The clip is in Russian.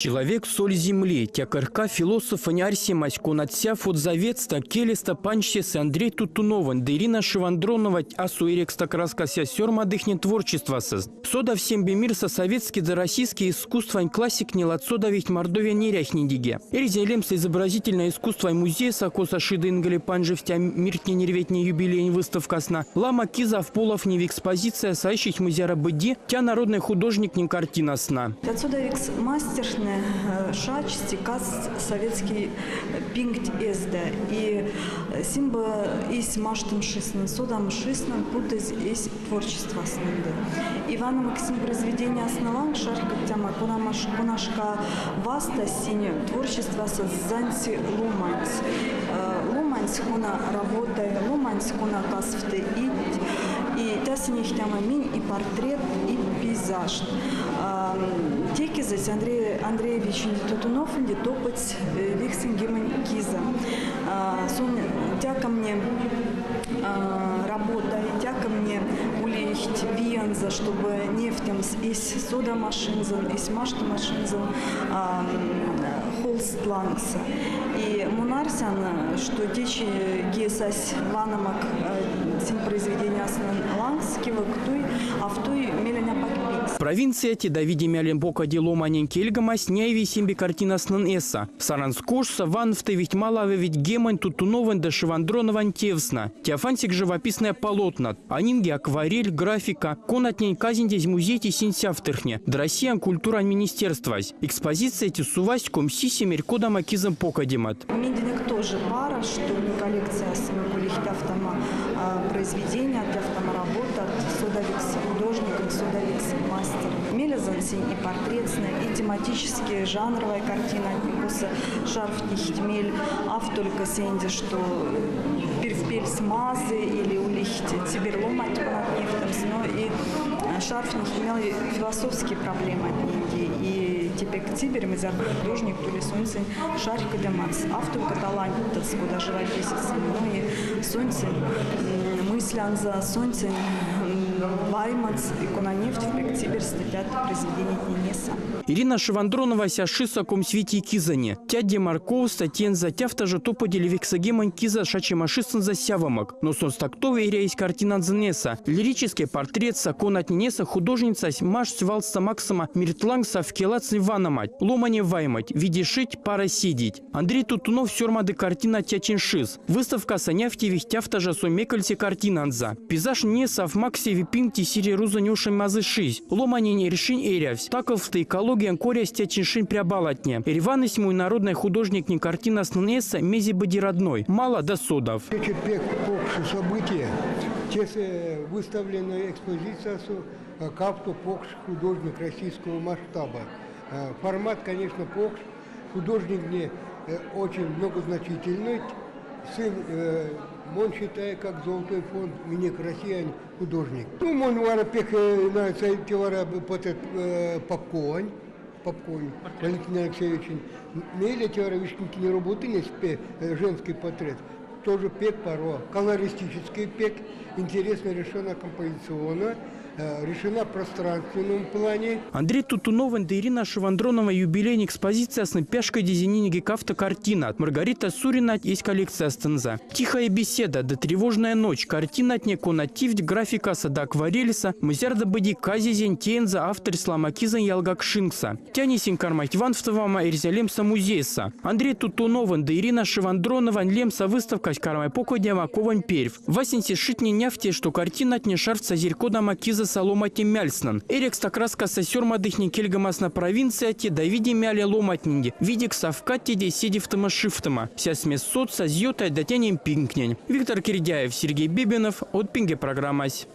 Человек – соль земли. Тякарка философа не арсемась конатся фотзаветста келеста панчес Андрей Тутунован, да Ирина Шивандронова, асуэрекста краскася сёрма дыхне творчества сыз. Сода всем бемир со советский да российский искусство классик не лацода ведь мордовия не ряхни диге. Эрзелемса изобразительное искусство музея сакоса шиды ингали панжевтя миртне нерветне юбилейн выставка сна. Лама киза в полов не в экспозиция саищих музея быди, тя народный художник не картина сна. Отсюда викс мастершный шач стекас советский пинкт эзда и симба из маштым шестным содам шестным пут из творчества снында. Ивана Максим произведение основан шарка тема конашка васта сине творчество созданси луманс. Луманс кона работа, луманс кона касфты и тасних тема мин и портрет и пейзаж. Теки за Андреевич Тутунов не топать Вихсенгемен Киза. Сон тяка мне работа, тяка мне улихть вианза, чтобы нефтем из сода машинзан, из машта машинзан холстланса. И Мунарсян, что течи гесась ванамак сим произведения основан ланскива, ктуй, а в той меленя пакпикс. Провинция те Давиди Мялембока дело маненьки Эльгамас няйви симби картина снан эса. Саранскошса ван в ведь малаве ведь гемань Тутунован да Шивандронован тевсна. Теофантик живописное полотна. Анинги акварель, графика. Конатнень казиндесь музейте синсяфтырхне. Да Россиян культура министерствась. Экспозиция те сувась комсиси меркода макизм покадимат. Медленник тоже пара, что не коллекция смыкулихтя автома произведения, от автома работа, от судовикс художника, судовикс мастер. Мелезансин и портретная, и тематические жанровая картина, и шарф нихтмель, только сенди, что первпельс мазы или улихти тиберломать нефтем, но и шарф нихтмель философские проблемы книги. И теперь к тиберам из художник, то ли солнце шарик и мац. Автор каталань, куда живописец, ну и солнце мыслян за солнце ваймац, икононефть, в тибер статья произведения Нинеса. Ирина Шивандронова сяшиса комсвити кизане. Тядди Марков статьен за тяфта же то подели вексагеман киза шачемашистан за сявамак. Но сон стактовый есть картина Нинеса. Лирический портрет сакон от Нинеса художница маш свалста Максима Миртлангса в келац Иванамать. Ломане ваймать, видишить, пара сидеть. Андрей Тутунов сёрмады картина тячиншиз. Выставка саняфти вихтяфта же сомекальте картинанза. Пейзаж Нинеса в Максе випинти сири рузанюшин мазы шиз. Ломане не решин эрявсь. Таков в экологии коря стячиншин прябалатне. Эреванность мой народный художник не картина снанеса мези бади родной. Мало до содов. Пек покши события. Те выставленная экспозиция капто покш художник российского масштаба. Формат, конечно, покш. Художник не очень многозначительный. Сын, он считает, как золотой фонд, мне россиян художник. Ну, он вара пек на цайтевара попконь, Валентин Алексеевич. Меля теора вишники не работы, не женский портрет. Тоже пек паро, колористический пек, интересно решена композиционно. Решена в пространственном плане. Андрей Тутунован да Ирина Шивандронова юбилейная экспозиция с напяшкой дизайнинги кафта картина. От Маргарита Сурина есть коллекция стенза. Тихая беседа да тревожная ночь. Картина от неконативдь графика да акварелиса. Музярда бади казизен тенза автор сламакизен ялгакшинкса. Тянисин кармать ванфтовама Эрзелемса музейса. Андрей Тутунован да Ирина Шивандронова лемса выставка с кармай покодяма кован перв. Васенси шитни няфте, что картина от не шарфца зеркода макиза Соломати Мяльснан. Эрикс такраска сосер мадыхни кельгамас на провинция те Давиди Мяля ломатнинги. Видик совкати де сиди в шифтама. Вся смесь соца зьёта датянем пинкнень. Виктор Кирдяев, Сергей Бибинов. От пинге программась.